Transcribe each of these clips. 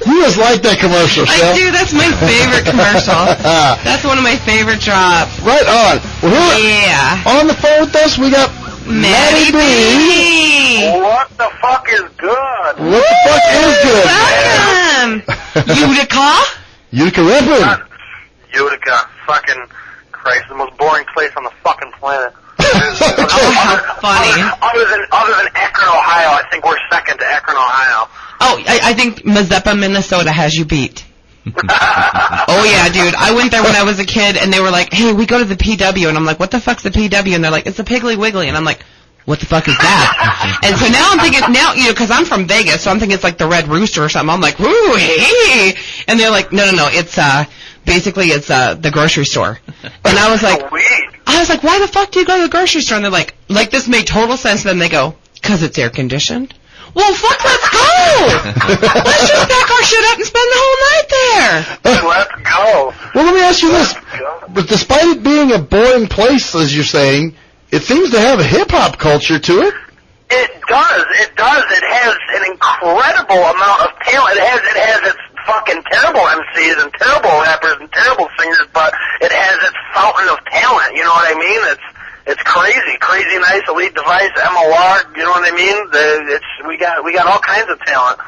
You just like that commercial, Chef. I do. That's my favorite commercial. That's one of my favorite drops. Right on. Well, on the phone with us, we got MattY B. What the fuck is good? What the fuck is good? Welcome. Utica? Utica Rippin'. Utica. Fucking Christ. The most boring place on the fucking planet. Oh, how funny. Other than Akron, Ohio, I think we're second to Akron, Ohio. Oh, I think Mazeppa, Minnesota has you beat. Oh, yeah, dude. I went there when I was a kid, and they were like, hey, we go to the PW. And I'm like, what the fuck's the PW? And they're like, it's a Piggly Wiggly. And I'm like, what the fuck is that? And so now I'm thinking, because I'm from Vegas, so I'm thinking it's like the Red Rooster or something. I'm like, ooh, hey. And they're like, no, it's, basically it's, the grocery store. And I was like, why the fuck do you go to the grocery store? And they're like this made total sense. And then they go, 'cause it's air conditioned. Well, fuck, let's go! Let's just pack our shit up and spend the whole night there! Let's go! Well, let me ask you this. But despite it being a boring place, as you're saying, it seems to have a hip-hop culture to it. It does. It has an incredible amount of talent. It has its fucking terrible MCs and terrible rappers and terrible singers, but it has its fountain of talent, you know what I mean? It's crazy. Crazy Nice, Elite Device, MOR, you know what I mean? We got all kinds of talent.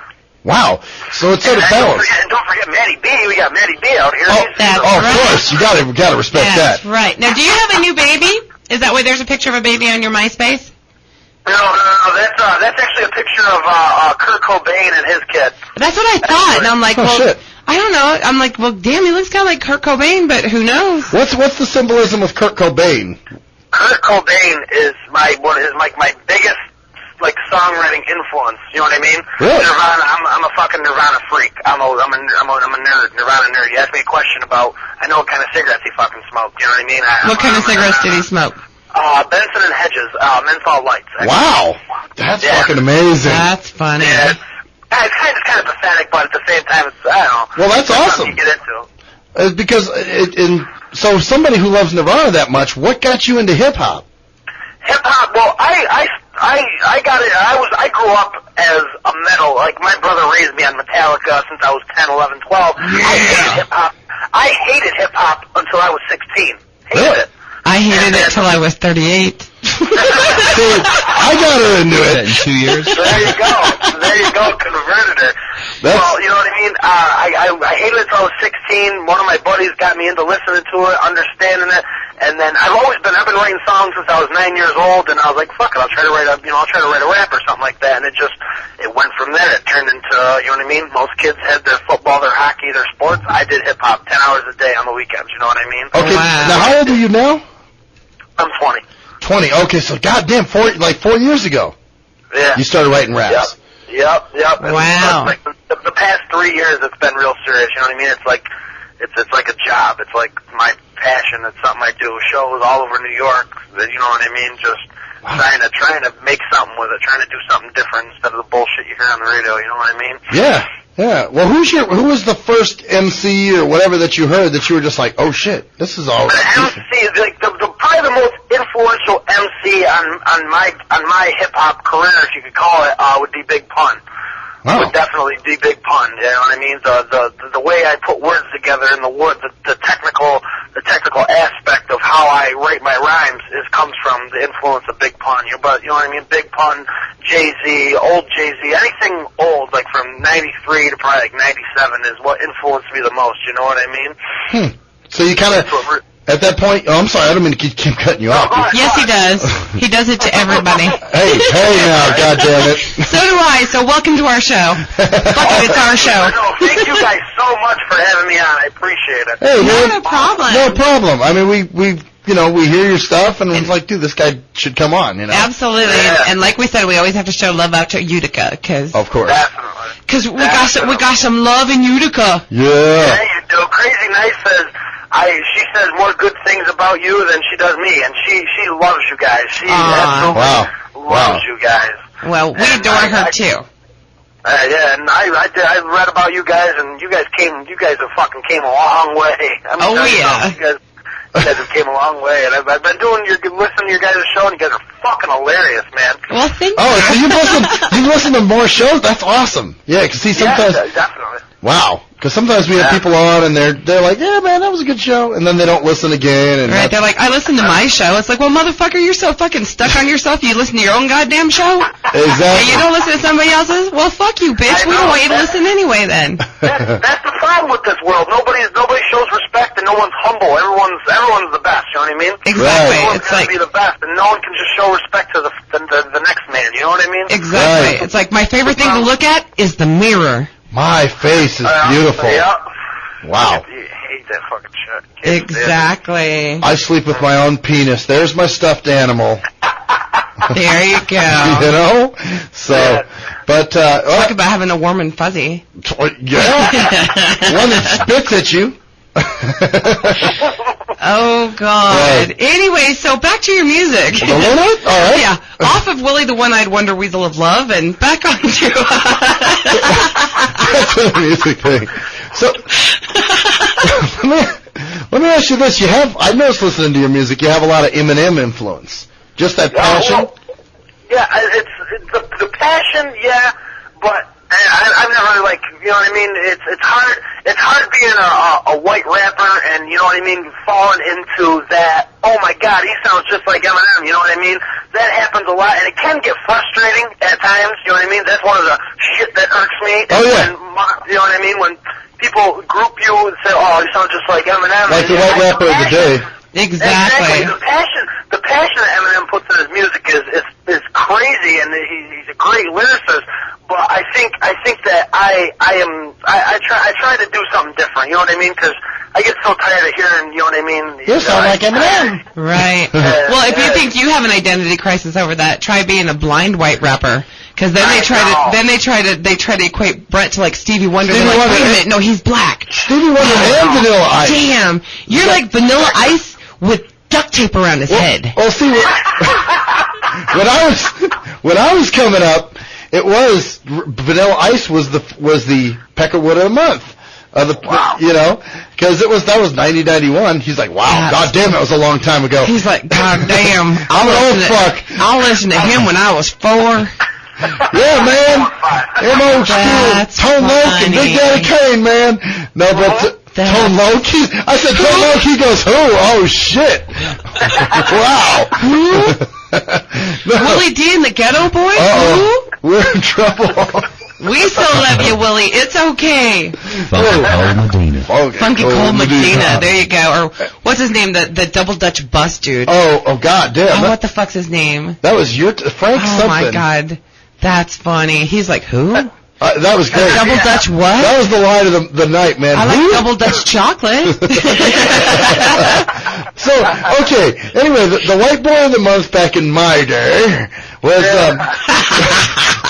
Wow. So it's sort of balanced. Don't forget MattY B. We got MattY B out here. That's of course. You gotta respect that. That's right. Now, do you have a new baby? Is that why there's a picture of a baby on your MySpace? No. That's actually a picture of Kurt Cobain and his kid. That's what I thought. And I'm like, shit. I don't know. I'm like, well, damn, he looks kind of like Kurt Cobain, but who knows? What's the symbolism of Kurt Cobain? Kurt Cobain is my biggest songwriting influence. You know what I mean? Really? Nirvana. I'm a fucking Nirvana freak. I'm a nerd, Nirvana nerd. You asked me a question about I know what kind of cigarettes he fucking smoked. You know what I mean? What kind of cigarettes did he smoke? Benson and Hedges, menthol lights. Actually. Wow, that's fucking amazing. That's funny. Yeah, it's kind of pathetic, but at the same time, I don't know. Well, that's awesome. You get into. Because so somebody who loves Nirvana that much, what got you into hip hop? Hip hop. Well, I got it. I grew up as a metal. Like my brother raised me on Metallica since I was 10, 11, 12. Yeah. I hated hip hop until I was 16. Hated it. I hated it till I was 38. Dude, I got her into it. In 2 years? There you go, converted her. Well, you know what I mean? I hated it till I was 16. One of my buddies got me into listening to it, understanding it, and then I've been writing songs since I was 9 years old, and I was like, fuck it, I'll try to write a rap or something like that, and it went from there. It turned into, you know what I mean? Most kids had their football, their hockey, their sports. I did hip hop 10 hours a day on the weekends, you know what I mean? Okay, Now how old are you now? I'm 20. 20. Okay, so goddamn, 4 years ago. Yeah. You started writing raps. Yep. Wow. Like the past 3 years, it's been real serious. You know what I mean? It's like a job. It's like my passion. It's something I do. Shows all over New York. You know what I mean? Just trying to make something with it. Trying to do something different instead of the bullshit you hear on the radio. You know what I mean? Yeah. Well, who was the first MC or whatever that you heard that you were just like, oh shit, this is all. The MC, probably the most influential MC on my hip hop career, if you could call it, would be Big Pun. Wow. Would definitely be Big Pun. You know what I mean? The way I put words together and the technical aspect of how I write my rhymes comes from the influence of Big Pun. You know what I mean? Big Pun, Jay-Z, old Jay-Z, anything old, like from 93 to probably like 97 is what influenced me the most. You know what I mean? So you kind of, at that point, I'm sorry, I don't mean to keep cutting you off. Yes, he does. He does it to everybody. Hey now, goddammit. So do I, so welcome to our show. Fuck it, it's our show. No, thank you guys so much for having me on. I appreciate it. Hey, man. No problem. No problem. I mean, we hear your stuff, and it's like, dude, this guy should come on, you know? Absolutely. Yeah. And like we said, we always have to show love out to Utica, because Of course. we got some love in Utica. Yeah. Yeah, you do. Crazy Nice says, she says more good things about you than she does me, and she loves you guys. She absolutely loves you guys. Well, we adore her too. Yeah, and I read about you guys, and you guys have fucking came a long way. You guys have came a long way, and I've been listening to your guys' show, and you guys are fucking hilarious, man. Well, thank you. Oh, so you've listened to more shows? That's awesome. Yeah, because sometimes. Yeah, definitely. Wow. Because sometimes we have people on and they're like, yeah, man, that was a good show, and then they don't listen again. And right? They're like, I listened to my show. It's like, well, motherfucker, you're so fucking stuck on yourself. You listen to your own goddamn show. Exactly. And you don't listen to somebody else's. Well, fuck you, bitch. We don't want you to listen anyway, then. That's the problem with this world. Nobody shows respect, and no one's humble. Everyone's the best. You know what I mean? Exactly. Right. Everyone's It's gonna like be the best, and no one can just show respect to the next man. You know what I mean? exactly. Right. It's like my favorite thing to look at is the mirror. My face is beautiful. Yeah. Wow. You hate that fucking shit. Kids Exactly. I sleep with my own penis. There's my stuffed animal. There you go. You know? So, but, Talk about having a warm and fuzzy. yeah. One that spits at you. Oh, God. Right. Anyway, so back to your music. All right. Yeah, off of Willie the One-Eyed Wonder Weasel of Love and back on to... That's a music thing. So, let me ask you this. I noticed listening to your music, you have a lot of Eminem influence. Just that passion? Well, yeah, it's the passion, yeah, but I've never, like, you know what I mean? It's hard being a white rapper and, you know what I mean, falling into that, oh my God, he sounds just like Eminem, you know what I mean? That happens a lot, and it can get frustrating at times, you know what I mean? That's one of the shit that irks me. Oh, yeah. You know what I mean? When people group you and say, oh, you sound just like Eminem. Like the white rapper of the day. Exactly. The passion that Eminem puts in his music is crazy, and he's a great lyricist. But I think that I try to do something different. You know what I mean? Because I get so tired of hearing. You know what I mean? You sound like Eminem. Right. Well, if you think you have an identity crisis over that, try being a blind white rapper. Because then they try to equate Brett to like Stevie Wonder. They're like, wait a minute, no, he's black. Stevie Wonder and Vanilla Ice. Damn, you're like Vanilla Ice with duct tape around his head. Well, see, when I was coming up, it was Vanilla Ice was the Peckerwood of the month. You know, because that was 1991. He's like, wow, Yeah. God damn, that was a long time ago. He's like, God damn, I'm an old fuck. I'll listen to him when I was 4. Yeah, man. Them old school That's Tone Loc and Big Daddy Kane, man. No, but Tone Loc. I said Tone Loc. He goes, who? Oh shit! Wow. Willie D and the Ghetto Boys? Uh-oh. We're in trouble. We still love you, Willie. It's okay. Funky Cold Medina. Funky Cold Medina. There you go. Or what's his name? The Double Dutch Bus dude. Oh, God damn. Oh, what the fuck's his name? That was your Frank Oh something. my God. That's funny. He's like, who? That was great. Double Dutch what? That was the line of the night, man. I like Double Dutch chocolate. So, okay. Anyway, the white boy of the month back in my day was,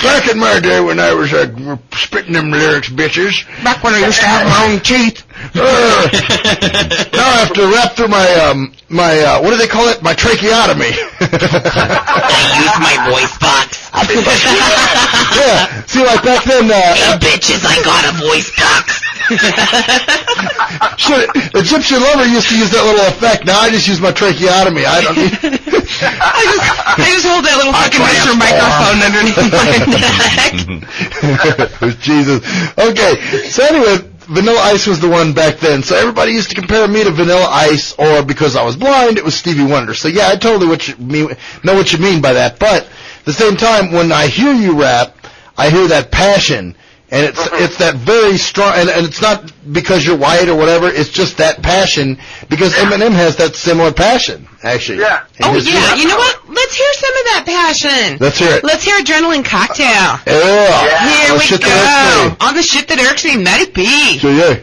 back in my day when I was spitting them lyrics, bitches. Back when I used to have my own teeth. Now I have to wrap through my what do they call it? My tracheotomy. I use my voice box. Yeah. See, like back then, Hey, bitches, I got a voice box. shit, Egyptian lover used to use that little effect. Now I just use my tracheotomy. I don't need... I just hold that little fucking Mr. Microphone underneath my neck. Jesus. Okay, so anyway, Vanilla Ice was the one back then. So everybody used to compare me to Vanilla Ice, or because I was blind, it was Stevie Wonder. So yeah, I totally know what you mean by that. But at the same time, when I hear you rap, I hear that passion. And it's that very strong, and it's not because you're white or whatever, it's just that passion, because Eminem has that similar passion, actually. Yeah. Oh, yeah. You know what? Let's hear some of that passion. Let's hear it. Let's hear Adrenaline Cocktail. Yeah. Here Oh, we shit go. that irks me. On the shit that irks me, MattY B. So, yeah.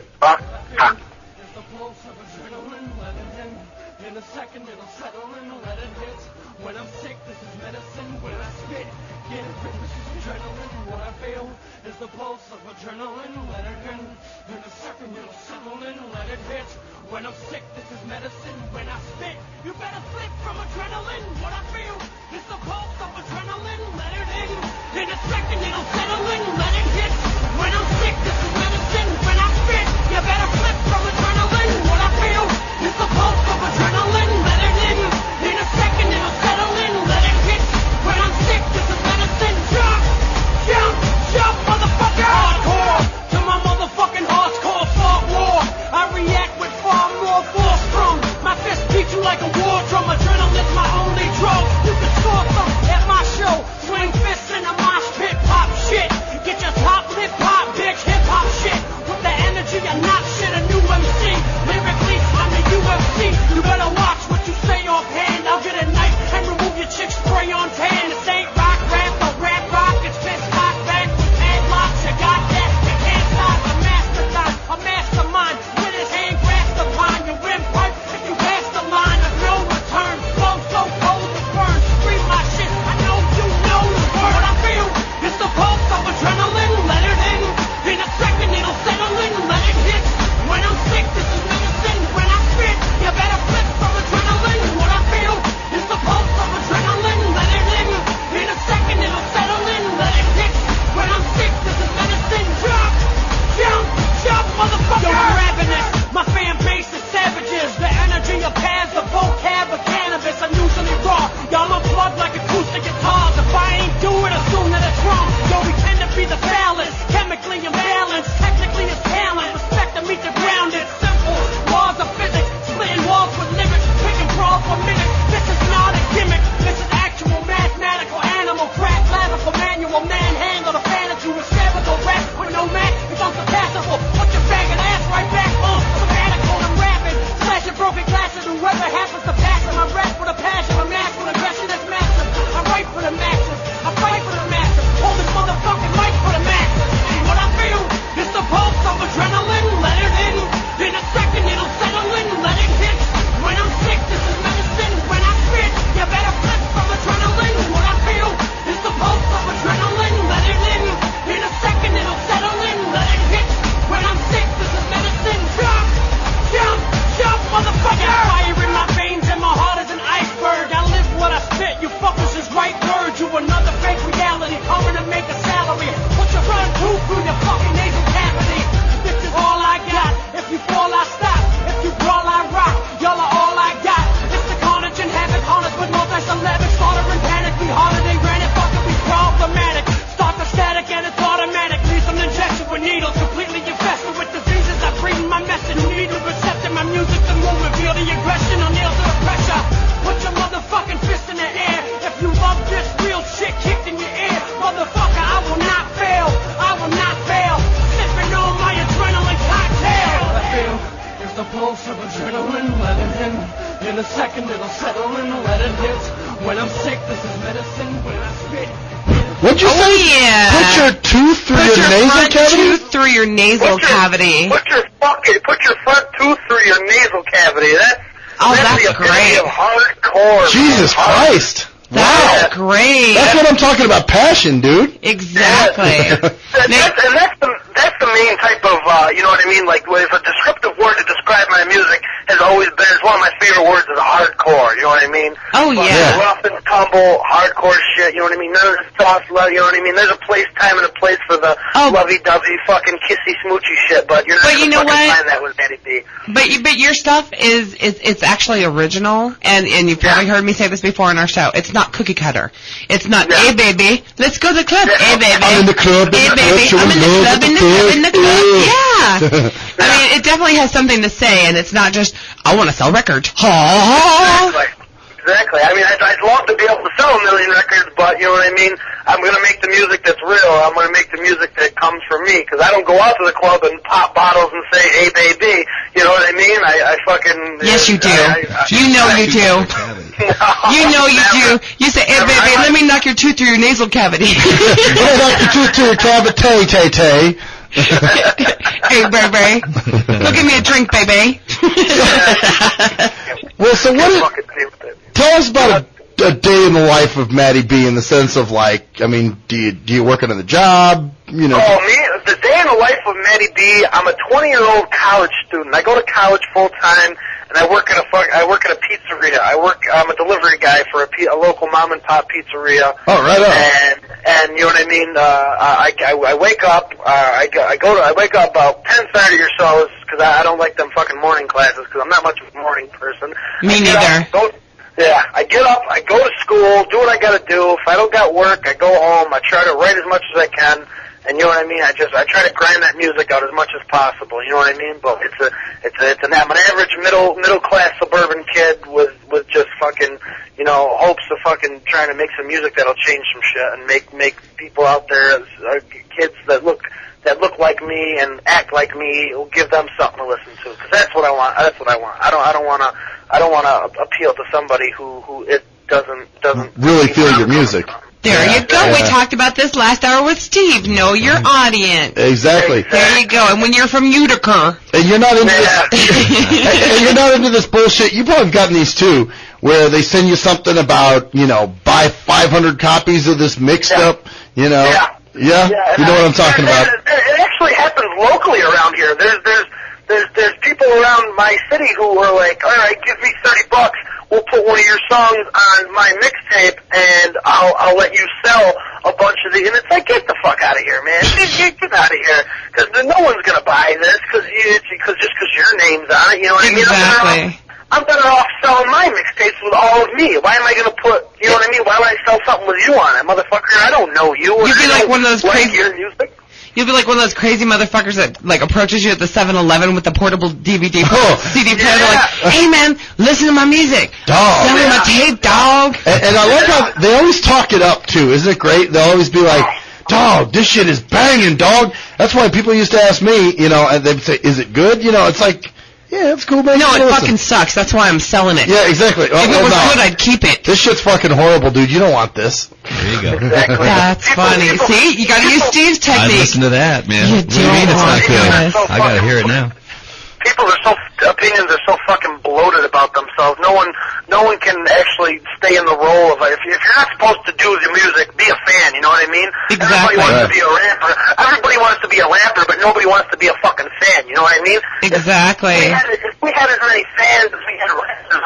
When I'm sick, this is medicine. When I spit, you better flip from adrenaline. What I feel is the pulse of adrenaline. Let it in a second it'll settle in. Let it hit. When I'm sick, this is medicine. When I spit, you better flip from adrenaline. What I feel is the pulse of adrenaline. Let it in a second it'll settle in. Let it hit. When I'm sick, this is medicine. Jump, jump, jump, motherfucker. Hardcore to my motherfucking pulse of adrenaline, let it in a second it'll settle in, let it hit. When I'm sick, this is medicine, when I spit. What'd you say? Yeah. Put your tooth through Put your your nasal front cavity? tooth through your nasal cavity. Put your front tooth through your nasal cavity. That's That's the epitome great. of hardcore. Jesus Christ. That's great. That's what I'm talking about, passion, dude. Exactly. That's the main type of, you know what I mean? Like, if a descriptive word to describe my music has always been, it's one of my favorite words is hardcore, you know what I mean? Oh, yeah. Rough and tumble, hardcore shit, you know what I mean? None of this soft love, you know what I mean? There's a place, time, and a place for the lovey-dovey fucking kissy smoochy shit, but you're not But you gonna know fucking what? find that with MattY B. But your stuff it's actually original, and you've probably heard me say this before on our show. It's not cookie cutter. It's not, hey baby, let's go to the club. Hey baby, I'm in the club. hey baby, I'm in the club, in the club. Yeah. I mean, it definitely has something to say, and it's not just I want to sell records. Exactly. I mean, I'd love to be able to sell 1 million records, but you know what I mean? I'm going to make the music that's real. I'm going to make the music that comes from me, because I don't go out to the club and pop bottles and say, hey, baby. You know what I mean? I fucking... Yes, you do. You know you do. You know you do. You say, hey, baby, let me knock your tooth through your nasal cavity. Let me knock your tooth through your cavity, tay. Hey, baby. Go give me a drink, baby. Well, so tell us about a day in the life of MattY B in the sense of, like, I mean, do you work on the job? You know. Oh, me? The day in the life of MattY B, I'm a 20-year-old college student. I go to college full-time, and I work at a pizzeria. I'm a delivery guy for a local mom-and-pop pizzeria. Oh, right on. And you know what I mean? I wake up. I wake up about 10:30 or so, because I don't like them fucking morning classes, because I'm not much of a morning person. Me neither. I get up, I go to school, do what I gotta do. If I don't got work, I go home, I try to write as much as I can, and you know what I mean? I try to grind that music out as much as possible, you know what I mean? But I'm an average middle class suburban kid with just fucking, you know, hopes of fucking trying to make some music that'll change some shit and make people out there, kids that look like me and act like me, will give them something to listen to, because that's what I want. That's what I want. I don't want to appeal to somebody who it doesn't really feel your music. There you go. We talked about this last hour with Steve. Know your audience. Exactly. There you go. And when you're from Utica, and you're not into this, and you're not into this bullshit. You probably have gotten these too, where they send you something about, you know, buy 500 copies of this mixed up, you know. Yeah, you know what I'm talking about. It actually happens locally around here. There's people around my city who are like, all right, give me $30. We'll put one of your songs on my mixtape, and I'll let you sell a bunch of the. And it's like, get the fuck out of here, man. Get out of here, because no one's gonna buy this because your name's on it. You know what I mean? Exactly. I'm better off selling my mixtapes with all of me. Why am I going to put, you know what I mean? Why would I sell something with you on it, motherfucker? I don't know you. You'd be like one of those crazy. Your music. You'll be like one of those crazy motherfuckers that like approaches you at the 7-Eleven with the portable DVD CD player. They're like, hey man, listen to my music. Dog. Sell me my tape, dog. And I love how they always talk it up too. Isn't it great? They'll always be like, dog, this shit is banging, dog. That's why people used to ask me, you know, and they'd say, is it good? You know, it's like, yeah, it's cool, man. No, it fucking sucks. That's why I'm selling it. Yeah, exactly. If it was good, I'd keep it. This shit's fucking horrible, dude. You don't want this. There you go. Exactly. That's funny. See, you got to use Steve's technique. I listen to that, man. You What do you mean it's not good? I got to hear it now. People's opinions are so fucking bloated about themselves. No one can actually stay in the role of if you're not supposed to do the music, be a fan. You know what I mean? Exactly. Everybody wants to be a rapper. Everybody wants to be a rapper, but nobody wants to be a fucking fan. You know what I mean? Exactly. If we had as many fans as we had rappers,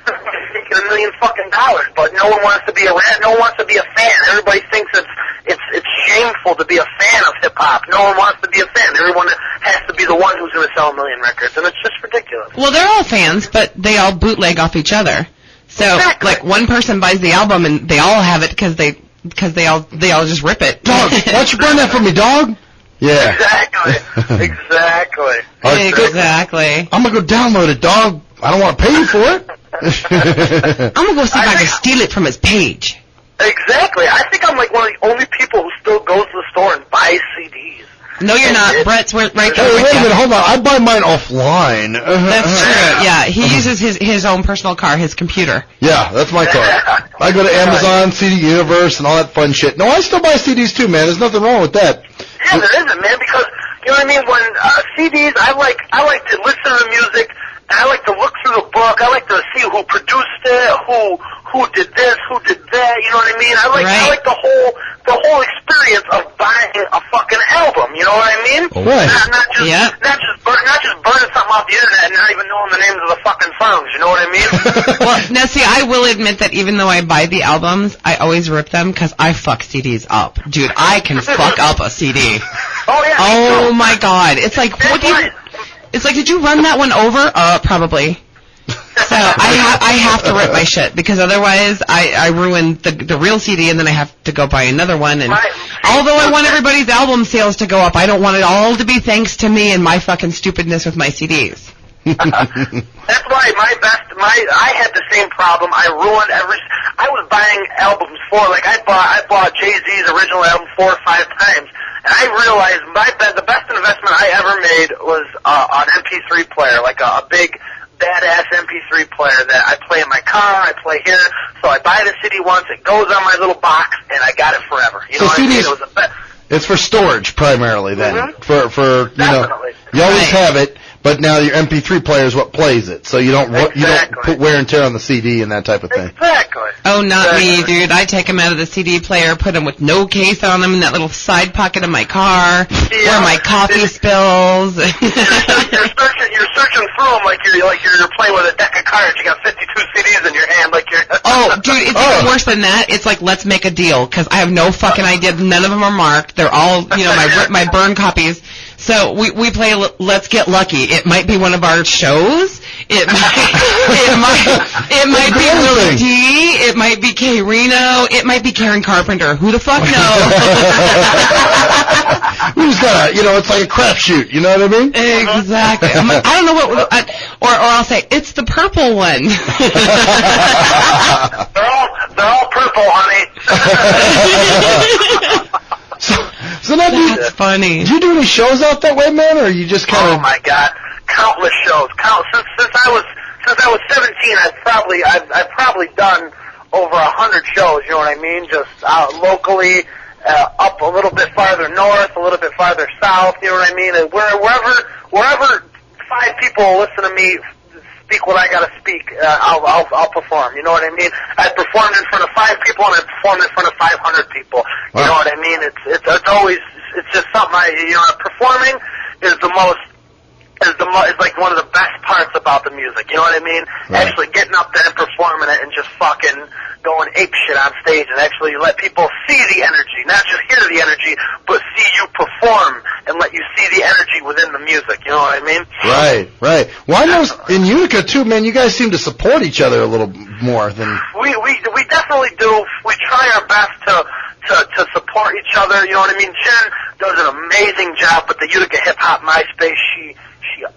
everybody's making $1 million fucking dollars, but no one wants to be a rapper. No one wants to be a fan. Everybody thinks it's shameful to be a fan of hip hop. No one wants to be a fan. Everyone has to be the one who's going to sell 1 million records, and it's just ridiculous. Well, they're all fans, but they all bootleg off each other. So, Exactly. like, one person buys the album and they all have it because they all just rip it. Dog, why don't you burn that for me, dog? Yeah. Exactly. Exactly. Exactly. I'm going to go download it, dog. I don't want to pay you for it. I'm going to go see if I can steal it from his page. Exactly. I think I'm like one of the only people who still goes to the store and buys CDs. No, you're not. Brett's right there. Hey, wait a minute, hold on. I buy mine offline. That's true. Yeah, he uses his own personal car, his computer. Yeah, that's my car. I go to Amazon, CD Universe, and all that fun shit. No, I still buy CDs too, man. There's nothing wrong with that. Yeah, there isn't, man, because, you know what I mean, when CDs, I like to listen to the music, and I like to look through the book, I like to see who produced it, who did this, who did that, you know what I mean? I like the whole experience of buying a fucking album, you know what I mean? Right. Not just burning something off the internet and not even knowing the names of the fucking songs, you know what I mean? Well, now see, I will admit that even though I buy the albums, I always rip them because I fuck CDs up. Dude, I can fuck up a CD. Oh, yeah. Oh, my God. It's like, it's like, did you run that one over? Probably. So I have to rip my shit because otherwise I ruin the real CD and then I have to go buy another one. And although I want everybody's album sales to go up, I don't want it all to be thanks to me and my fucking stupidness with my CDs. That's why I had the same problem. I was buying albums I bought Jay-Z's original album 4 or 5 times. And I realized the best investment I ever made was an MP3 player, like a big badass MP3 player that I play in my car, I play here. So I buy the CD once, it goes on my little box, and I got it forever. You know what I mean? It was the best. It's for storage primarily then. Mm-hmm. For you know, you always have it, but now your MP3 player is what plays it, so you don't put wear and tear on the CD and that type of thing. Exactly. Oh, not me, dude. I take them out of the CD player, put them with no case on them in that little side pocket of my car, where my coffee spills. You're searching through them like you're playing with a deck of cards. You got 52 CDs in your hand, like you're. Oh, dude, it's even worse than that. It's like, let's make a deal, because I have no fucking idea. None of them are marked. They're all, you know, my burn copies. So we play Let's Get Lucky. It might be one of our shows. It might be Lil D. It might be Kay Reno. It might be Karen Carpenter. Who the fuck knows? We just gotta, it's like a crapshoot. You know what I mean? Exactly. I'm like, I don't know what, or I'll say it's the purple one. they're all purple, honey. So now, that's funny. Do you do any shows out that way, man, or you just kind of? Oh my God, countless shows. Since I was 17, I've probably done over 100 shows. You know what I mean? Just locally, up a little bit farther north, a little bit farther south. You know what I mean? And wherever 5 people listen to me speak what I gotta speak, I'll perform. You know what I mean? I performed in front of 5 people and I performed in front of 500 people. You know what I mean? It's always, it's just something performing is like one of the best parts about the music. You know what I mean? Right. Actually getting up there and performing it and just fucking going ape shit on stage and actually let people see the energy, not just hear the energy, but see you perform and let you see the energy within the music. You know what I mean? Right. Well, I know in Utica too, man. You guys seem to support each other a little more than we definitely do. We try our best to support each other. You know what I mean? Jen does an amazing job with the Utica Hip Hop MySpace. She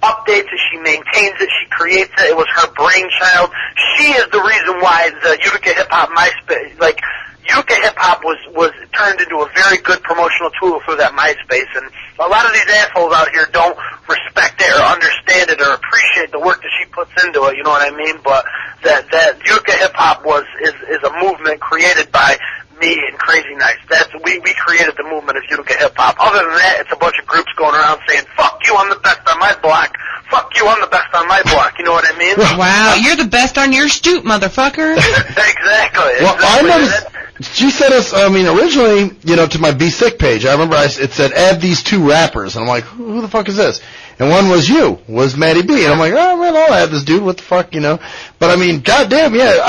updates it, she maintains it, she creates it. It was her brainchild. She is the reason why the Utica Hip Hop MySpace, like, Utica Hip Hop was turned into a very good promotional tool through that MySpace. And a lot of these assholes out here don't respect it or understand it or appreciate the work that she puts into it, you know what I mean? But that Utica Hip Hop is a movement created by me and Crazy Nice. We created the movement of Utica Hip Hop. Other than that, it's a bunch of groups going around saying, "Fuck you, I'm the best on my block. Fuck you, I'm the best on my block." You know what I mean? Wow, you're the best on your stoop, motherfucker. Exactly. Well, I noticed she sent us. Originally, to my Be Sick page. I remember it said add these 2 rappers, and I'm like, who the fuck is this? And one was MattY B. And I'm like, oh, man, I'll add this dude. What the fuck, But, I mean, goddamn, yeah,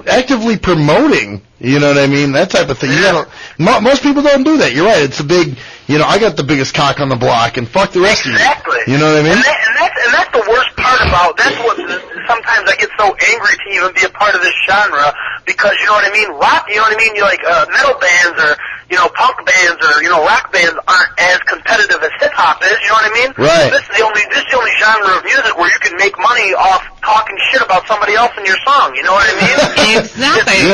actively promoting, you know what I mean, that type of thing. Most people don't do that. You're right. It's a big, I got the biggest cock on the block, and fuck the rest of you. Exactly. You know what I mean? And that's the worst part about, that's what sometimes I get so angry to even be a part of this genre, because, you know what I mean, rock, you know what I mean, metal bands or, punk bands or, rock bands aren't as competitive as hip-hop is, you know what I mean? Right. This is the only genre of music where you can make money off talking shit about somebody else in your song, you know what I mean? Exactly.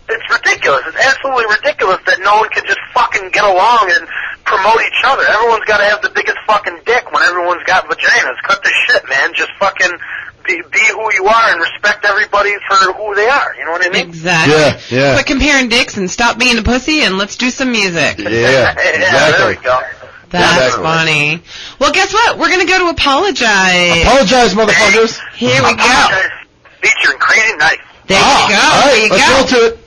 It's ridiculous. It's absolutely ridiculous that no one can just fucking get along and promote each other. Everyone's got to have the biggest fucking dick when everyone's got vaginas. Cut the shit, man. Just fucking be who you are and respect everybody for who they are. You know what I mean? Exactly. Yeah. Quit comparing dicks and stop being a pussy and let's do some music. Yeah, Yeah, exactly. there we go. That's Exactly. funny. Well, guess what? We're going to go to Apologize. Apologize, motherfuckers. Here we go. Featuring Crazy Knife. There you go. All right, There you let's go. roll to it.